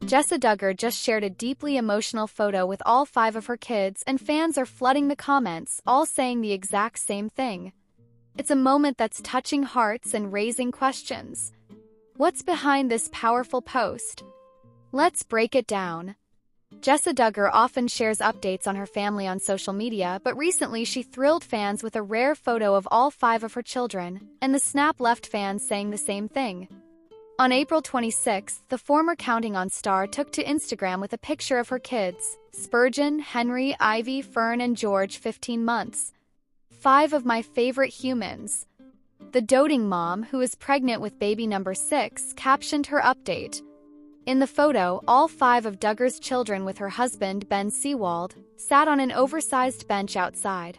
Jessa Duggar just shared a deeply emotional photo with all 5 of her kids, and fans are flooding the comments, all saying the exact same thing. It's a moment that's touching hearts and raising questions. What's behind this powerful post? Let's break it down. Jessa Duggar often shares updates on her family on social media, but recently she thrilled fans with a rare photo of all 5 of her children, and the snap left fans saying the same thing. On April 26, the former Counting On star took to Instagram with a picture of her kids, Spurgeon, Henry, Ivy, Fern, and George, 15 months. 5 of my favorite humans. The doting mom, who is pregnant with baby number 6, captioned her update. In the photo, all 5 of Duggar's children with her husband, Ben Seawald, sat on an oversized bench outside.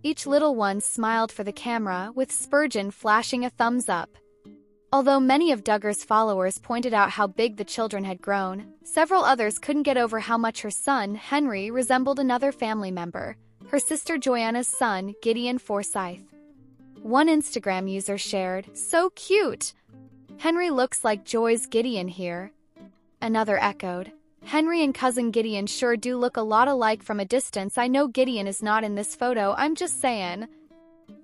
Each little one smiled for the camera, with Spurgeon flashing a thumbs up. Although many of Duggar's followers pointed out how big the children had grown, several others couldn't get over how much her son, Henry, resembled another family member, her sister Joanna's son, Gideon Forsyth. One Instagram user shared, "So cute! Henry looks like Joy's Gideon here." Another echoed, "Henry and cousin Gideon sure do look a lot alike from a distance. I know Gideon is not in this photo, I'm just saying."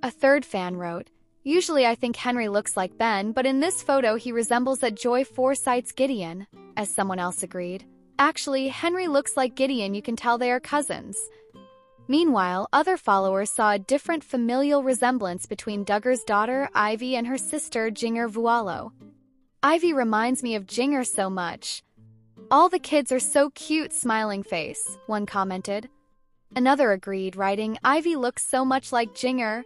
A third fan wrote, "Usually I think Henry looks like Ben, but in this photo he resembles that Joy Forsyth's Gideon," as someone else agreed. "Actually, Henry looks like Gideon, you can tell they are cousins." Meanwhile, other followers saw a different familial resemblance between Duggar's daughter, Ivy, and her sister, Jinger Vualo. "Ivy reminds me of Jinger so much. All the kids are so cute, smiling face," one commented. Another agreed, writing, "Ivy looks so much like Jinger.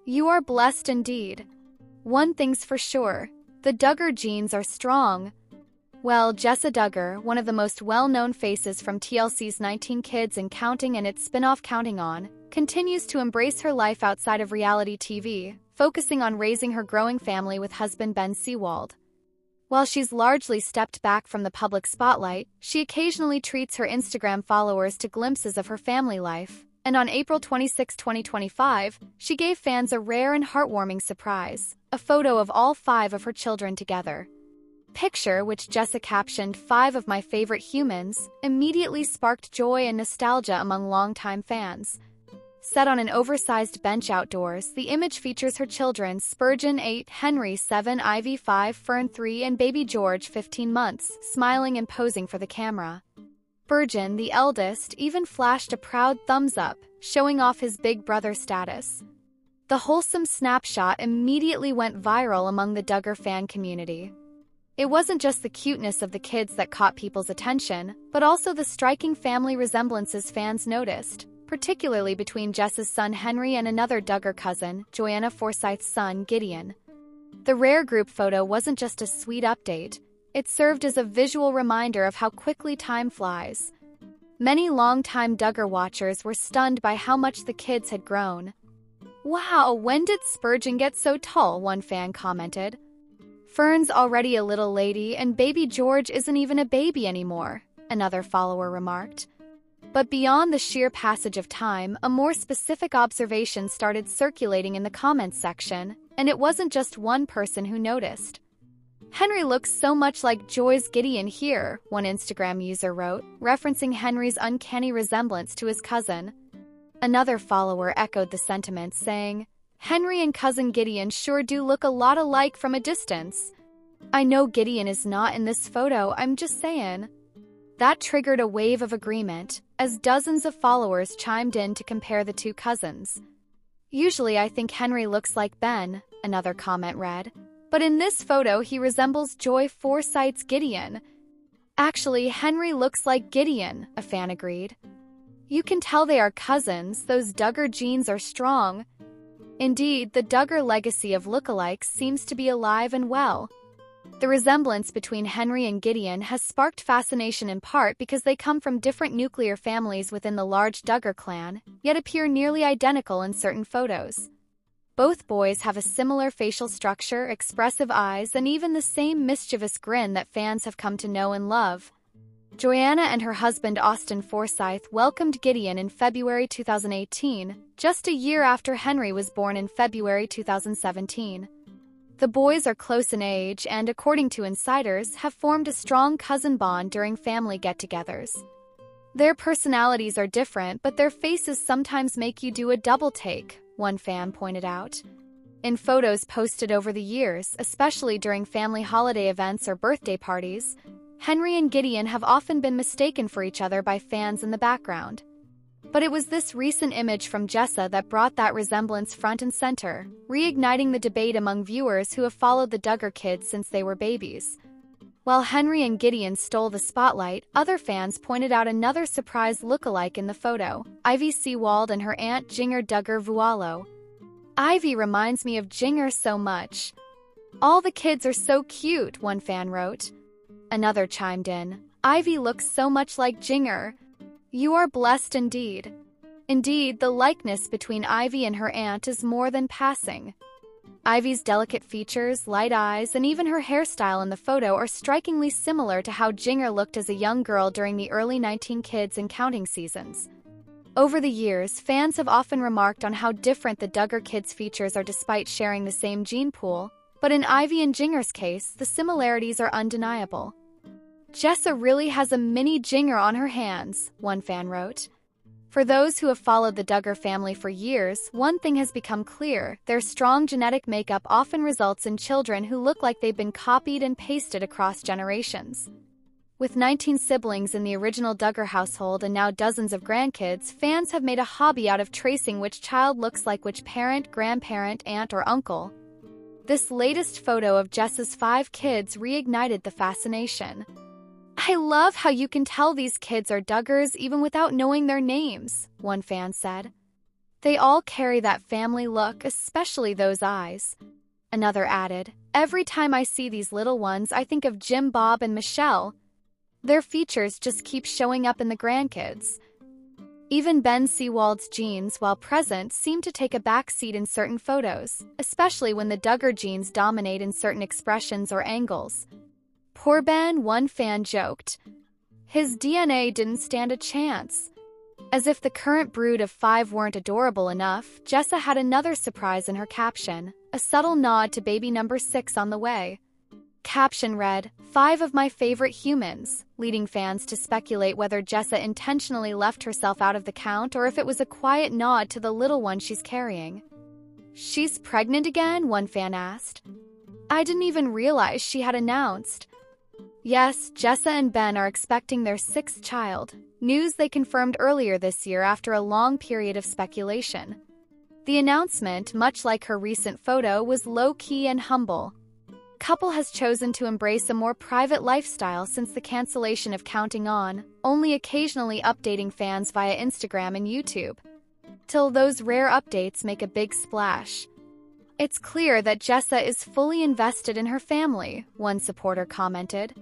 You are blessed indeed. One thing's for sure, the Duggar genes are strong." Well, Jessa Duggar, one of the most well-known faces from TLC's 19 Kids and Counting and its spin-off Counting On, continues to embrace her life outside of reality TV, focusing on raising her growing family with husband Ben Seawald. While she's largely stepped back from the public spotlight, she occasionally treats her Instagram followers to glimpses of her family life, and on April 26, 2025, she gave fans a rare and heartwarming surprise, a photo of all 5 of her children together. Picture, which Jessa captioned 5 of my favorite humans, immediately sparked joy and nostalgia among longtime fans. Set on an oversized bench outdoors, the image features her children Spurgeon 8, Henry 7, Ivy 5, Fern 3, and baby George 15 months, smiling and posing for the camera. Spurgeon, the eldest, even flashed a proud thumbs up, showing off his big brother status. The wholesome snapshot immediately went viral among the Duggar fan community. It wasn't just the cuteness of the kids that caught people's attention, but also the striking family resemblances fans noticed, particularly between Jessa's son Henry and another Duggar cousin, Joanna Forsyth's son, Gideon. The rare group photo wasn't just a sweet update, it served as a visual reminder of how quickly time flies. Many longtime Duggar watchers were stunned by how much the kids had grown. "Wow, when did Spurgeon get so tall?" one fan commented. "Fern's already a little lady, and baby George isn't even a baby anymore," another follower remarked. But beyond the sheer passage of time, a more specific observation started circulating in the comments section, and it wasn't just one person who noticed. "Henry looks so much like Joy's Gideon here," one Instagram user wrote, referencing Henry's uncanny resemblance to his cousin. Another follower echoed the sentiment, saying, "Henry and cousin Gideon sure do look a lot alike from a distance. I know Gideon is not in this photo, I'm just saying." That triggered a wave of agreement, as dozens of followers chimed in to compare the two cousins. "Usually I think Henry looks like Ben," another comment read, "but in this photo he resembles Joy Forsyth's Gideon." "Actually, Henry looks like Gideon," a fan agreed. "You can tell they are cousins, those Duggar genes are strong." Indeed, the Duggar legacy of lookalikes seems to be alive and well. The resemblance between Henry and Gideon has sparked fascination in part because they come from different nuclear families within the large Duggar clan, yet appear nearly identical in certain photos. Both boys have a similar facial structure, expressive eyes, and even the same mischievous grin that fans have come to know and love. Joanna and her husband Austin Forsyth welcomed Gideon in February 2018, just a year after Henry was born in February 2017. The boys are close in age and, according to insiders, have formed a strong cousin bond during family get-togethers. Their personalities are different, but their faces sometimes make you do a double take, one fan pointed out. In photos posted over the years, especially during family holiday events or birthday parties, Henry and Gideon have often been mistaken for each other by fans in the background. But it was this recent image from Jessa that brought that resemblance front and center, reigniting the debate among viewers who have followed the Duggar kids since they were babies. While Henry and Gideon stole the spotlight, other fans pointed out another surprise look-alike in the photo, Ivy Seawald and her aunt Jinger Duggar Vuolo. Ivy reminds me of Jinger so much. All the kids are so cute, one fan wrote. Another chimed in, Ivy looks so much like Jinger. You are blessed indeed. Indeed, the likeness between Ivy and her aunt is more than passing. Ivy's delicate features, light eyes, and even her hairstyle in the photo are strikingly similar to how Jinger looked as a young girl during the early 19 kids and counting seasons. Over the years, fans have often remarked on how different the Duggar kids' features are despite sharing the same gene pool, but in Ivy and Jinger's case, the similarities are undeniable. Jessa really has a mini Jinger on her hands, one fan wrote. For those who have followed the Duggar family for years, one thing has become clear: their strong genetic makeup often results in children who look like they've been copied and pasted across generations. With 19 siblings in the original Duggar household and now dozens of grandkids, fans have made a hobby out of tracing which child looks like which parent, grandparent, aunt, or uncle. This latest photo of Jessa's 5 kids reignited the fascination. I love how you can tell these kids are Duggars even without knowing their names, one fan said. They all carry that family look, especially those eyes. Another added, every time I see these little ones, I think of Jim, Bob, and Michelle. Their features just keep showing up in the grandkids. Even Ben Seawald's genes, while present, seem to take a back seat in certain photos, especially when the Duggar genes dominate in certain expressions or angles. Poor Ben, one fan joked. His DNA didn't stand a chance. As if the current brood of 5 weren't adorable enough, Jessa had another surprise in her caption, a subtle nod to baby number 6 on the way. Caption read, 5 of my favorite humans, leading fans to speculate whether Jessa intentionally left herself out of the count or if it was a quiet nod to the little one she's carrying. She's pregnant again? One fan asked. I didn't even realize she had announced. Yes, Jessa and Ben are expecting their 6th child, news they confirmed earlier this year after a long period of speculation. The announcement, much like her recent photo, was low-key and humble. Couple has chosen to embrace a more private lifestyle since the cancellation of Counting On, only occasionally updating fans via Instagram and YouTube. Till those rare updates make a big splash. It's clear that Jessa is fully invested in her family, one supporter commented.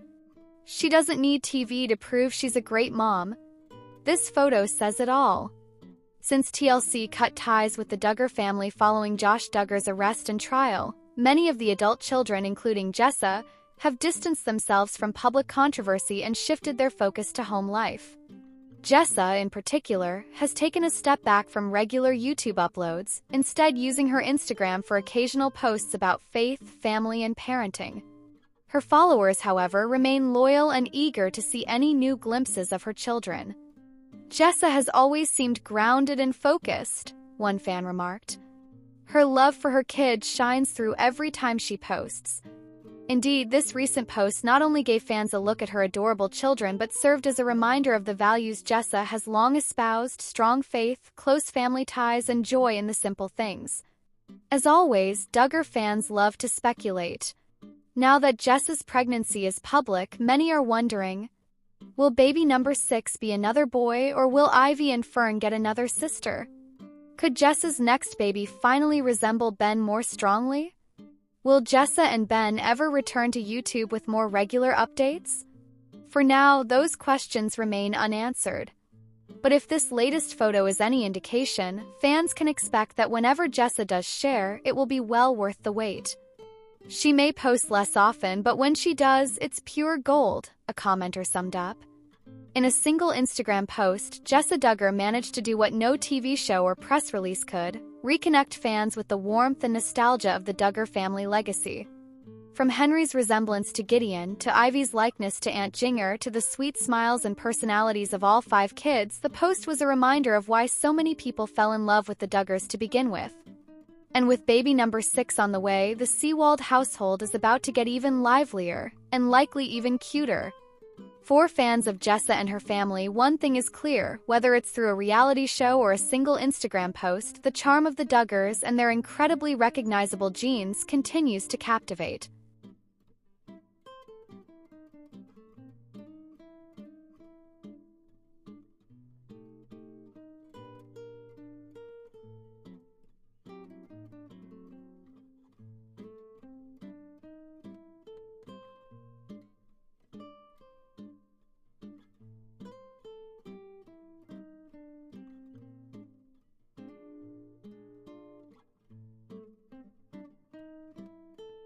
She doesn't need TV to prove she's a great mom. This photo says it all. Since TLC cut ties with the Duggar family following Josh Duggar's arrest and trial, many of the adult children, including Jessa, have distanced themselves from public controversy and shifted their focus to home life. Jessa, in particular, has taken a step back from regular YouTube uploads, instead using her Instagram for occasional posts about faith, family, and parenting. Her followers, however, remain loyal and eager to see any new glimpses of her children. Jessa has always seemed grounded and focused, one fan remarked. Her love for her kids shines through every time she posts. Indeed, this recent post not only gave fans a look at her adorable children but served as a reminder of the values Jessa has long espoused: strong faith, close family ties, and joy in the simple things. As always, Duggar fans love to speculate. Now that Jessa's pregnancy is public, many are wondering, will baby number 6 be another boy, or will Ivy and Fern get another sister? Could Jessa's next baby finally resemble Ben more strongly? Will Jessa and Ben ever return to YouTube with more regular updates? For now, those questions remain unanswered. But if this latest photo is any indication, fans can expect that whenever Jessa does share, it will be well worth the wait. She may post less often, but when she does, it's pure gold, a commenter summed up. In a single Instagram post, Jessa Duggar managed to do what no TV show or press release could: reconnect fans with the warmth and nostalgia of the Duggar family legacy. From Henry's resemblance to Gideon, to Ivy's likeness to Aunt Jinger, to the sweet smiles and personalities of all 5 kids, the post was a reminder of why so many people fell in love with the Duggars to begin with. And with baby number 6 on the way, the Seawald household is about to get even livelier, and likely even cuter. For fans of Jessa and her family, one thing is clear: whether it's through a reality show or a single Instagram post, the charm of the Duggars and their incredibly recognizable genes continues to captivate.